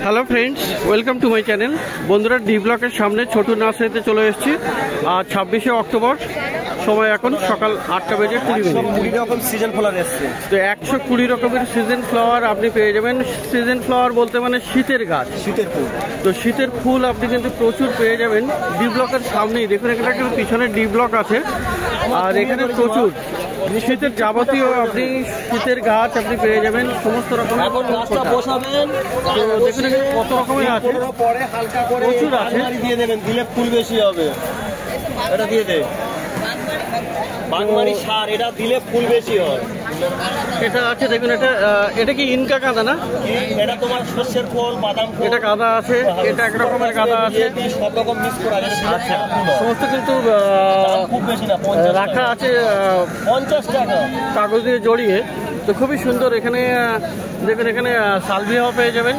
Hello friends, welcome to my channel. বন্ধুরা, D ব্লকের সামনে ছোট নার্সারিতে চলে এসেছি। আর 26শে অক্টোবর, সময় এখন সকাল 8টা বেজে 20 রকম সিজন ফ্লাওয়ার এসছে। তো 120 রকমের সিজন ফ্লাওয়ার আপনি পেয়ে যাবেন। সিজন ফ্লাওয়ার বলতে মানে শীতের গাছ, শীতের ফুল। তো শীতের ফুল আপনি কিন্তু প্রচুর পেয়ে যাবেন ডি ব্লকের সামনেই। দেখুন এখানে কিন্তু পিছনে ডি ব্লক আছে, আর এখানে প্রচুর শীতের যাবতীয় আপনি শীতের গাছ আপনি পেয়ে যাবেন সমস্ত রকমের। তো দেখুন এখানে কত রকমের আছে, পরে হালকা করে প্রচুর আছে। দিয়ে দেবেন, দিলে ফুল বেশি হবে। এটা দিয়ে দে বাগমারি সার, এটা দিলে ফুল বেশি হয়। এটা আছে দেখুন, এটা কি ইনকা কাদা না? এটা তোমার শস্যের ফল, বাদাম ফল, এটা কাদা আছে, এটা এক রকমের কাদা আছে, সব রকম মিক্স করা আছে। আচ্ছা, সমস্ত কিন্তু খুব বেশি না, রাখা আছে 50 টাকা কাগজ দিয়ে জড়িয়ে। তো খুবই সুন্দর। এখানে দেখুন, এখানে সালভিয়াও পেয়ে যাবেন।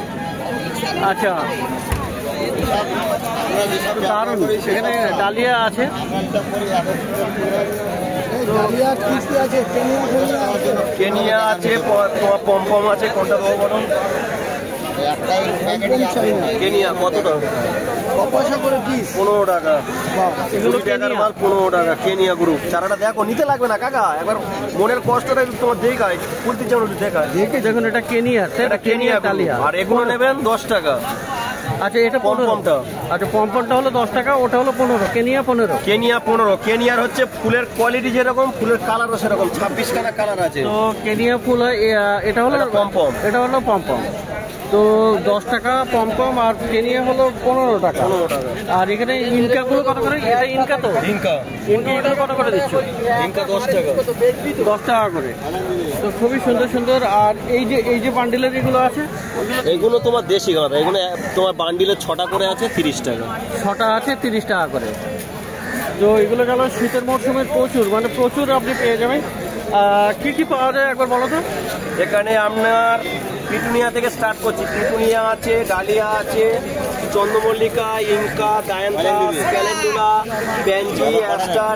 আচ্ছা, দারুণ। এখানে ডালিয়া আছে, কেনিয়া আছে, পমপম আছে। কোনটা দেবো বলো? কেনিয়া কত টাকা? 15 টাকা। এগুলো টাকার মাল 15 টাকা। কেনিয়া গ্রুপ চারাটা দেখো, নিতে লাগবে না কাকা, একবার মনের কষ্টটা একটু তোমার দেখায়, ফুলতে চাও দেখায়। দেখুন এটা কেনিয়া, এটা কেনিয়া ডালিয়া। আর এগুলো নেবেন 10 টাকা। আচ্ছা, এটা পমপমটা, আচ্ছা পমপমটা হলো 10 টাকা, ওটা হলো 15। কেনিয়া 15। কেনিয়া 15। কেনিয়ার হচ্ছে ফুলের কোয়ালিটি যেরকম, ফুলের কালারও সেরকম। 26 টাকা কালার আছে। তো কেনিয়া ফুল হয়, এটা হলো পমপম। এটা হলো পমপম। তো 10 টাকা পমপম, আর কেনিয়া হলো 15 টাকা। আর এখানে ইনকা গুলো কত করে? এটা ইনকা, তো ইনকা ইনকা কত করে দিচ্ছ? ইনকা 10 টাকা। 10 টাকা করে। তো খুবই সুন্দর সুন্দর। আর এই যে বান্ডিলের এগুলো আছে, এগুলো তোমার দেশি গাঁদা। এগুলো তোমার বান্ডিলে 6টা করে আছে, 30 টাকা। 6টা আছে 30 টাকা করে। তো এগুলো গেল শীতের মরশুমের প্রচুর আপনি পেয়ে যাবেন। কি কি পাওয়া যায় একবার বলো তো? এখানে আপনার পিটুনিয়া থেকে স্টার্ট করছি। পিটুনিয়া আছে, ডালিয়া আছে, চন্দ্রমল্লিকা, Inca, Dianthus, calendula, pansy, ester,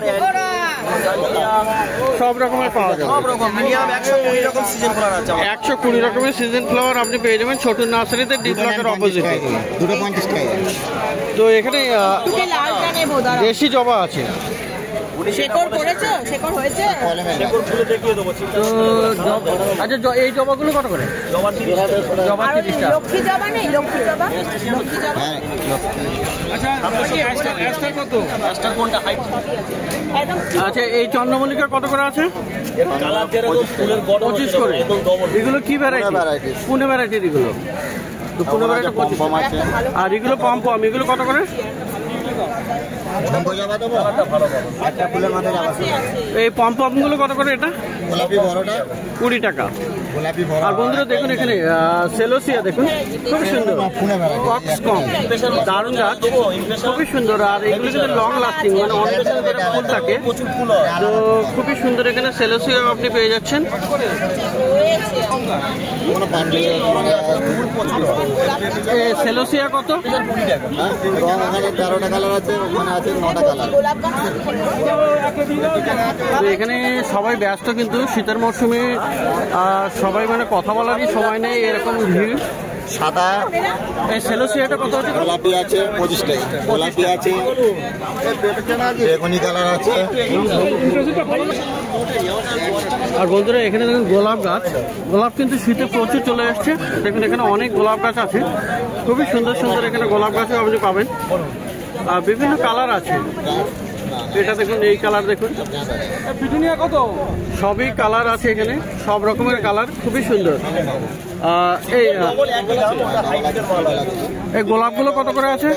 সব রকমের পাওয়া যাবে। সব রকম মিনিমাম 120 রকম সিজন ফ্লাওয়ার আছে। 120 রকমের সিজন ফ্লাওয়ার আপনি পেয়ে যাবেন ছোট নার্সারিতে, ডি ব্লকের অপোজিটে। 250 টাকা। তো এখানে দেশি জবা আছে। আচ্ছা, এই জবাগুলো কত করে? জবা 30 টাকা। আচ্ছা, এই চন্দ্রমল্লিকা কত করে আছে? 25 করে। এগুলো কি ভ্যারাইটি? পুনে ভ্যারাইটির এগুলো। তো পুনে ভ্যারাইটি 25। আর এগুলো পমপম, এগুলো কত করে? এই পমপম গুলো কত করে? এটা গোলাপি বড়টা 20 টাকা। গোলাপি বড়। আর বন্ধুরা দেখুন এখানে সেলোসিয়া, দেখুন খুব সুন্দর, কক্সকম, দারুণ গাছ, খুবই সুন্দর। আর এগুলো কিন্তু লং লাস্টিং, মানে অনেক দিন ধরে ফুল থাকে। তো খুবই সুন্দর। এখানে সেলোসিয়া আপনি পেয়ে যাচ্ছেন। সেলোসিয়া কত? 13টা কালার আছে, ওখানে আছে 9টা কালার। এখানে সবাই ব্যস্ত, কিন্তু শীতের মরশুমে সবাই মানে কথা বলারই সময় নেই, এরকম ভিড়। সাদা এই সেলোসিয়াটা কত আছে? গোলাপি আছে 25 টাকা। গোলাপি আছে, বেগুনি কালার আছে। আর বন্ধুরা এখানে দেখুন গোলাপ গাছ। গোলাপ কিন্তু শীতে প্রচুর চলে আসছে। দেখুন এখানে অনেক গোলাপ গাছ আছে, খুবই সুন্দর সুন্দর। এখানে গোলাপ গাছও আপনি পাবেন, আর বিভিন্ন কালার আছে। এটা দেখুন, এই কালার দেখুন, কত সবই কালার আছে এখানে, সব রকমের কালার, খুবই সুন্দর। এই গোলাপগুলো কত করে আছে?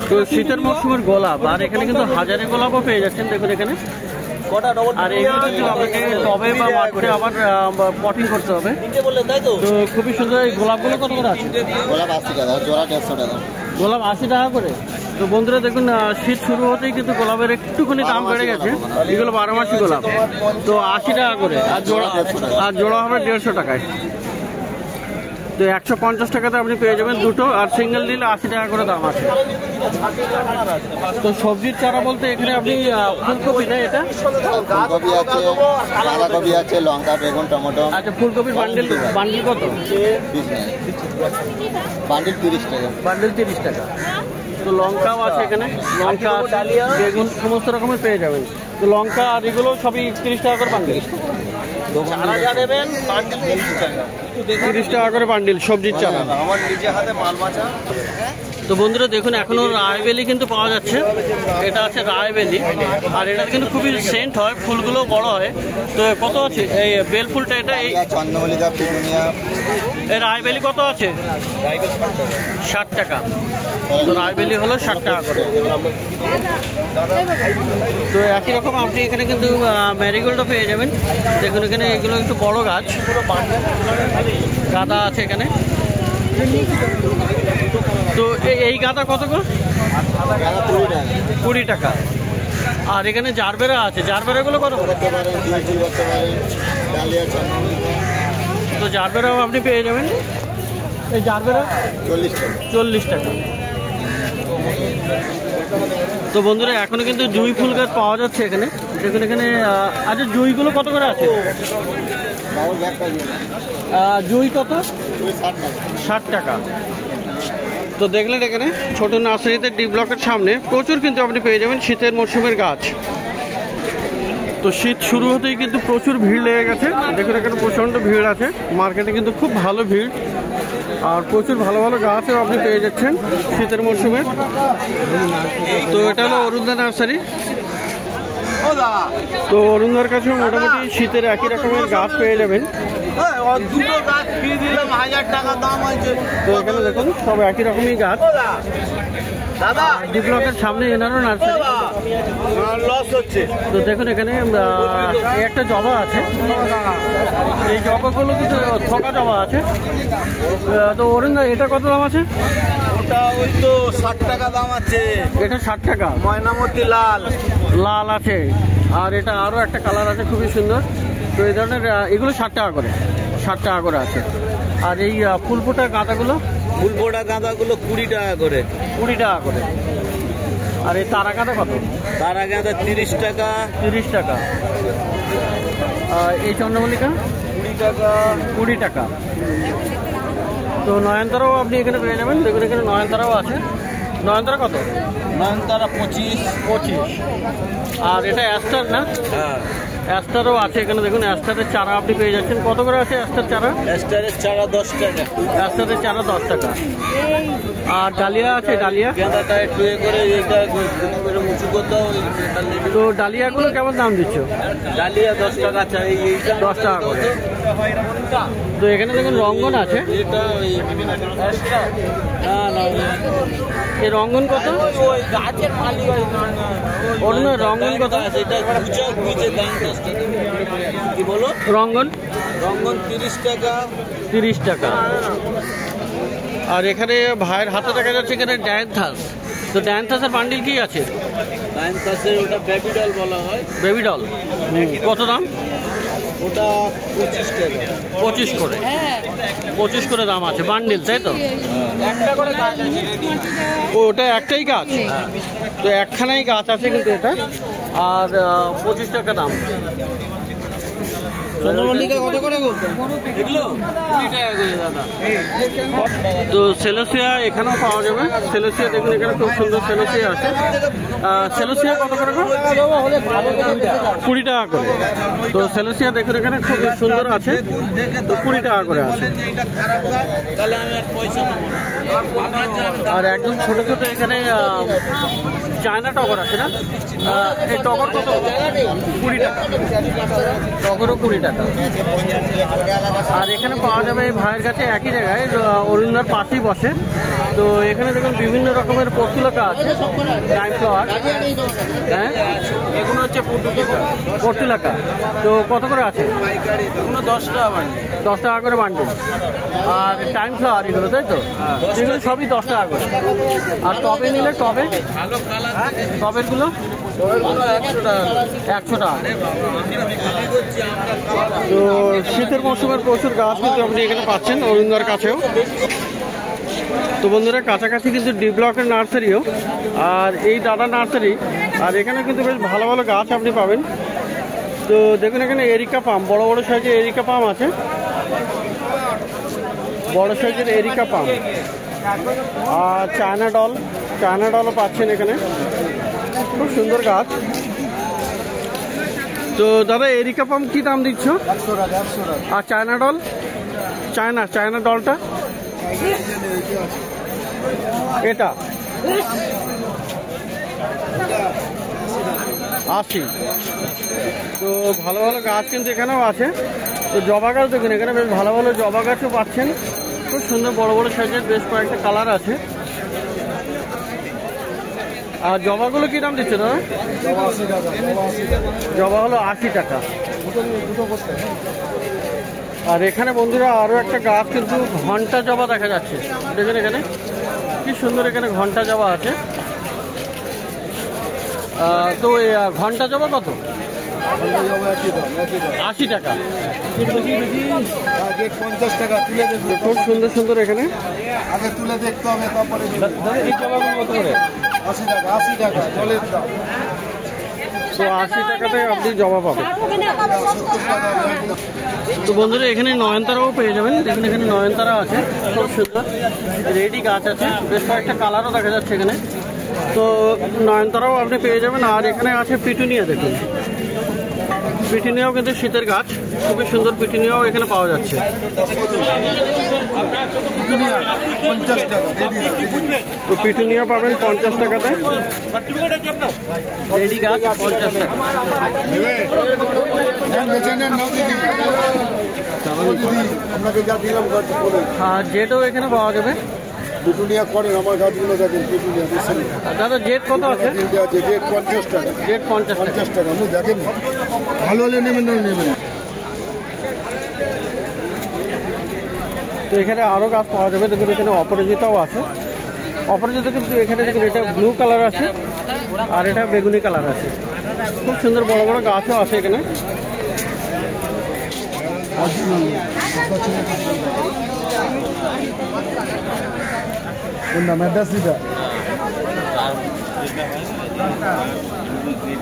তো শীতের মরশুমের গোলাপ। আর এখানে কিন্তু হাজারে গোলাপও পেয়ে যাচ্ছেন, দেখুন এখানে। আর এইগুলো কিন্তু আপনাকে টবে বা মাঠে আবার পটিং করতে হবে। তো খুবই সুন্দর। এই গোলাপগুলো কত করে আছে? গোলাপ 80 টাকা, জোড়া 150 টাকা। গোলাপ 80 টাকা করে। তো বন্ধুরা দেখুন, শীত শুরু হতেই কিন্তু গোলাপের একটুখানি দাম বেড়ে গেছে। এগুলো 12 মাসি গোলাপ। তো 80 টাকা করে, আর জোড়া হবে 150 টাকায়। তো 150 টাকাতে আপনি পেয়ে যাবেন দুটো, আর সিঙ্গেল নিলে 80 টাকা করে দাম আছে। তো সবজির চারা বলতে এখানে আপনি ফুলকপি না এটা? ফুলকপি আছে, বাঁধাকপি আছে, লঙ্কা, বেগুন, টমেটো। আচ্ছা, ফুলকপির বান্ডিল কত? বান্ডিল 30 টাকা। বান্ডিল 30 টাকা। তো লঙ্কাও আছে এখানে, লঙ্কা, বেগুন সমস্ত রকমের পেয়ে যাবেন। তো লঙ্কা আর এগুলো সবই 30 টাকা করে বান্ডিল। 30 টাকা করে বান্ডিল সবজির চারা। আমার নিজে হাতে মাল বাঁচা। তো বন্ধুরা দেখুন, এখনো রায়বেলি কিন্তু পাওয়া যাচ্ছে। এটা আছে রায়বেলি, আর এটা কিন্তু খুবই সেন্ট হয়, ফুলগুলো বড় হয়। তো কত আছে এই বেল ফুলটা? এটা এই চন্দ্রমল্লিকা, পিটুনিয়া। এই রায়বেলি কত আছে? 60 টাকা। তো রায়বেলি হলো 60 টাকা করে। তো একই রকম আপনি এখানে কিন্তু ম্যারিগোল্ডও পেয়ে যাবেন। দেখুন এখানে এগুলো একটু বড় গাছ, গাঁদা আছে এখানে। তো এই গাঁদা কত গো? 20 টাকা। আর এখানে জারবেরা আছে, জারবেরাগুলো কত? তো জারবেরাও আপনি পেয়ে যাবেন। এই জারবেরা 40 টাকা। তো বন্ধুরা এখনো কিন্তু জুঁই ফুল গাছ পাওয়া যাচ্ছে এখানে। দেখুন এখানে। আচ্ছা, জুঁইগুলো কত করে আছে? জুঁই কত? 60 টাকা। তো দেখলেন এখানে ছোট নার্সারিতে ডি ব্লকের সামনে প্রচুর কিন্তু আপনি পেয়ে যাবেন শীতের মরশুমের গাছ। তো শীত শুরু হতেই কিন্তু প্রচুর ভিড় লেগে গেছে। দেখুন এখানে প্রচণ্ড ভিড় আছে, মার্কেটে কিন্তু খুব ভালো ভিড়, আর প্রচুর ভালো ভালো গাছও আপনি পেয়ে যাচ্ছেন শীতের মরশুমে। তো এটা হলো অরুণদা নার্সারি। তো অরুণদার কাছে মোটামুটি শীতের একই রকমের গাছ পেয়ে যাবেন। দুটো গাছ ফ্রি দিলাম, 1000 টাকা দাম আছে। তো এখানে দেখুন সব একই রকমই গাছ। দাদা ডি ব্লকের সামনে এনারও নার্সারি। লস হচ্ছে। তো দেখুন এখানে একটা জবা আছে, এই জবাগুলো কিন্তু থোকা জবা আছে। তো অরুণদা এটা কত দাম আছে? ওটা ওই তো 60 টাকা দাম আছে। এটা 60 টাকা। ময়নামতি লাল লাল আছে, আর এটা আরও একটা কালার আছে খুবই সুন্দর। তো এই ধরনের এগুলো 60 টাকা করে, 60 টাকা করে আছে। আর এই ফুলফোটা গাঁদাগুলো? ফুলফোটা গাঁদাগুলো 20 টাকা করে। 20 টাকা করে। আর এই তারা গাঁদা কত? তারা গাঁদা 30 টাকা। 30 টাকা। এই চন্দ্রমল্লিকা 20 টাকা। 20 টাকা। তো নয়নতারাও আপনি এখানে পেয়ে যাবেন। দেখুন এখানে নয়নতারাও আছে। নয়নতারা কত? নয়নতারা 25। আর এটা অ্যাস্টার না? হ্যাঁ, অ্যাস্টারও আছে এখানে। দেখুন অ্যাস্টারের চারা আপনি পেয়ে যাচ্ছেন। কত করে আছে অ্যাস্টার চারা? অ্যাস্টারের চারা 10 টাকা। অ্যাস্টারের চারা 10 টাকা। আর ডালিয়া আছে? ডালিয়া গাঁদাটা একটু করে উঁচু করতে হবে। তো ডালিয়াগুলো কেমন দাম দিচ্ছ? ডালিয়া 10 টাকা চাই। 10 টাকা করে। তো এখানে দেখুন রঙ্গন আছে। এটা ওই না এই রঙ্গন কত? ওই গাছের মালি অন্য রঙ্গন কত? এটা গুচের দাম 10 টাকা। কি বলো? রঙ্গন 30 টাকা। 30 টাকা। আর এখানে ভাইয়ের হাতে দেখা যাচ্ছে এখানে ডায়ান্থাস। তো ডায়ান্থাসের বান্ডিল কি আছে? ডায়ান্থাসের ওটা বেবি ডল বলা হয়। বেবি ডল কত দাম? ওটা 25 টাকা। 25 করে। 25 করে দাম আছে বান্ডিল, তাই তো? একটা করে গাছ আছে। ওটা একটাই গাছ? তো একখানাই গাছ আছে কিন্তু এটা। আর 25 টাকা দাম। চন্দ্রমল্লিকা কত করে গো? এগুলো 20 টাকা করে দাদা। তো সেলোসিয়া এখানেও পাওয়া যাবে। সেলোসিয়া দেখুন এখানে খুব সুন্দর সেলোসিয়া আছে। সেলোসিয়া কত করে? 20 টাকা করে। তো সেলোসিয়া দেখুন এখানে খুব সুন্দর আছে। তো 20 টাকা করে আছে। তাহলে আমি আর পয়সা নেব না। আর একদম ছোট ছোট এখানে চায়না টগর আছে না? এই টগর কত? 20 টাকা। টগরও 20 টাকা। আর এখানে পাওয়া যাবে এই ভাইয়ের কাছে একই জায়গায়, অরুণদার পাশেই বসে। তো এখানে দেখুন বিভিন্ন রকমের পর্তুলাকা আছে, টাইম ফ্লাওয়ার। হ্যাঁ, এগুলো হচ্ছে পর্তুলাকা। তো কত করে আছে? এগুলো 10 টাকা বান্ডিল। 10 টাকা করে বান্ডিল। আর টাইম ফ্লাওয়ার এগুলো, তাই তো? এগুলো সবই 10 টাকা করে। আর টবে নিলে টবে? ভালো কালার টবেরগুলো 100 টাকা। তো শীতের মৌসুমের প্রচুর গাছ কিন্তু আপনি এখানে পাচ্ছেন অরুণদার কাছেও। তো বন্ধুরা কাছাকাছি কিন্তু ডি ব্লকের নার্সারিও, আর এই দাদা নার্সারি, আর এখানে কিন্তু বেশ ভালো ভালো গাছ আপনি পাবেন। তো দেখুন এখানে এরিকা পাম, বড় বড় সাইজের এরিকা পাম আছে, বড় সাইজের এরিকা পাম। আর চায়না ডলও পাচ্ছেন এখানে, খুব সুন্দর গাছ। তো দাদা এরিকা পাম কি দাম দিচ্ছ? 100 টাকা। আর চায়না ডলটা এটা 80। তো ভালো ভালো গাছ কিন্তু এখানেও আছে। তো জবা গাছ দেখুন, এখানে বেশ ভালো ভালো জবা গাছও পাচ্ছেন, খুব সুন্দর বড় বড় সাইজের, বেশ কয়েকটা কালার আছে। আর জবাগুলো কি দাম দিচ্ছে দাদা? জবা হলো 80 টাকা। আর এখানে বন্ধুরা আরো একটা গাছ কিন্তু ঘন্টা জবা দেখা যাচ্ছে, দেখুন এখানে কি সুন্দর, এখানে ঘন্টা জবা আছে। তো এই ঘন্টা জবা কত? 80 টাকা। 50 টাকা তুলে দেখবে, খুব সুন্দর সুন্দর এখানে আগে তুলে দেখতে হবে, তারপরে এই জবাগুলো কত করে? 80 টাকা জলের দাম। তো 80 টাকাতে আপনি জবা পাবেন। তো বন্ধুরা এখানে নয়নতারাও পেয়ে যাবেন, দেখুন এখানে নয়নতারা আছে, খুব সুন্দর রেডি গাছ আছে, বেশ কয়েকটা কালারও দেখা যাচ্ছে এখানে। তো নয়নতারাও আপনি পেয়ে যাবেন। আর এখানে আছে পিটুনিয়া, দেখুন পিটুনিয়াও কিন্তু শীতের গাছ, খুবই সুন্দর পিটুনিয়াও এখানে পাওয়া যাচ্ছে। তো পিটুনিয়া পাবেন 50 টাকাতে, রেডি গাছ 50 টাকা। আর জেটও এখানে পাওয়া যাবে। পিটুনিয়া করেন আমার গাছগুলো দেখেন, পিটুনিয়া দাদা জেট কত আছে? জেট 50 টাকা। জেট 50 টাকা। আপনি দেখেন ভালো হলে নেবেন না নেবেন। তো এখানে আরও গাছ পাওয়া যাবে, দেখুন এখানে অপরাজিতাও আছে। অপরাজিতা কিন্তু এখানে দেখুন এটা ব্লু কালার আছে আর এটা বেগুনি কালার আছে, খুব সুন্দর বড় বড় গাছও আছে এখানে।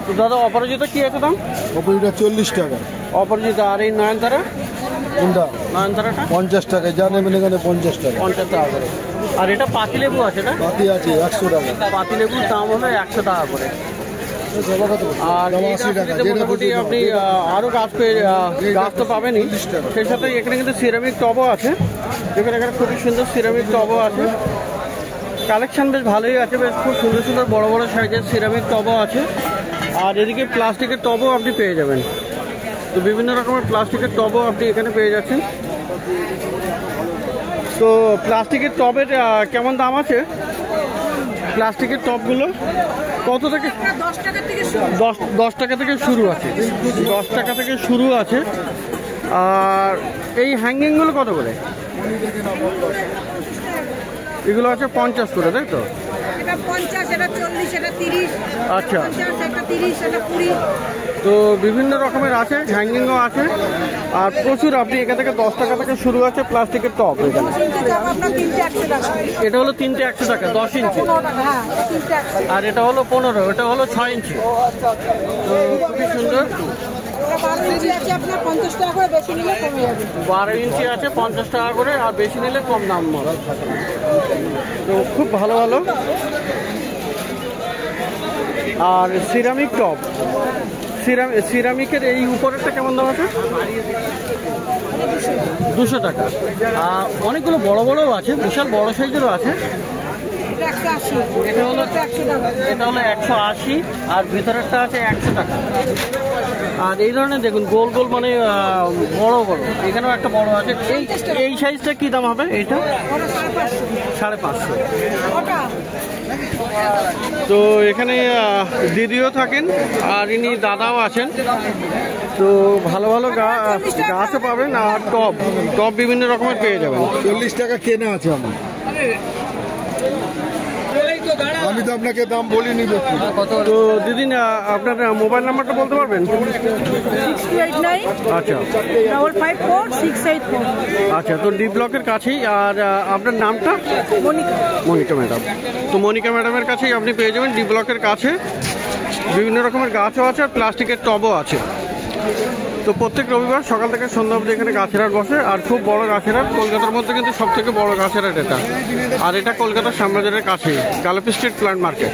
তো দাদা অপরাজিতা কি আছে দাম? অপরাজিতা 40 টাকা। অপরাজিতা। আর এই নয়নতারা? নয়নতারাটা 50 টাকা। যা নেবেন এখানে 50 টাকা। 50 টাকা করে। আর এটা পাতিলেবু আছে না? পাতি আছে 100 টাকা। পাতিলেবুর দাম হলো 100 টাকা করে। আর মোটামুটি আপনি আরো গাছ তো পাবেনই, সেই সাথে এখানে কিন্তু সিরামিক টবও আছে, দেখুন এখানে খুবই সুন্দর সিরামিক টবও আছে। কালেকশন বেশ ভালোই আছে, বেশ খুব সুন্দর সুন্দর বড় বড় সাইজের সিরামিক টবও আছে। আর এদিকে প্লাস্টিকের টবও আপনি পেয়ে যাবেন। তো বিভিন্ন রকমের প্লাস্টিকের টবও আপনি এখানে পেয়ে যাচ্ছেন। তো প্লাস্টিকের টবের কেমন দাম আছে? প্লাস্টিকের টবগুলো কত থেকে? 10 টাকা থেকে শুরু আছে, 10 টাকা থেকে শুরু আছে। আর এই হ্যাঙ্গিংগুলো কত করে? এগুলো আছে 50 করে, তাই তো? আচ্ছা। তো বিভিন্ন রকমের আছে, হ্যাঙ্গিংও আছে। আর প্রচুর আপনি এখান থেকে 10 টাকা থেকে শুরু আছে প্লাস্টিকের টব এখানে। এটা হলো 3টে 100 টাকা, 10 ইঞ্চি। আর এটা হলো 15, এটা হলো 6 ইঞ্চি। তো খুবই সুন্দর। 12 ইঞ্চি আছে 50 টাকা করে, আর বেশি নিলে কম দাম। তো খুব ভালো ভালো। আর সিরামিক টব, সিরামিকের এই উপরেরটা কেমন দাম আছে? 200 টাকা। আর অনেকগুলো বড় বড়ও আছে, বিশাল বড় সাইজেরও আছে। এটা হলো 180, আর ভিতরেরটা আছে 100 টাকা। আর এই ধরনের দেখুন গোল গোল, মানে বড় বড়, এখানেও একটা বড় আছে। এই সাইজটা কি দাম হবে? এইটা 550। তো এখানে দিদিও থাকেন আর ইনি দাদাও আছেন। তো ভালো ভালো গাছও পাবেন, আর টব বিভিন্ন রকমের পেয়ে যাবেন। 40 টাকা কেনা আছে আমার। আমি তো আপনাকে দাম বলিনি বেশি। তো দিদি আপনার মোবাইল নাম্বারটা বলতে পারবেন? 6289 আচ্ছা 554 684। আচ্ছা, তো ডি ব্লকের কাছেই। আর আপনার নামটা? মনিকা। মনিকা ম্যাডাম। তো মনিকা ম্যাডামের কাছেই আপনি পেয়ে যাবেন ডি ব্লকের কাছে। বিভিন্ন রকমের গাছও আছে আর প্লাস্টিকের টবও আছে। তো প্রত্যেক রবিবার সকাল থেকে সন্ধ্যা অবধি এখানে গাছের হাট বসে। আর খুব বড় গাছের হাট, কলকাতার মধ্যে কিন্তু সব থেকে বড় গাছের হাট এটা। আর এটা কলকাতার শ্যামবাজারের কাছেই, গালাপি স্ট্রিট প্ল্যান্ট মার্কেট।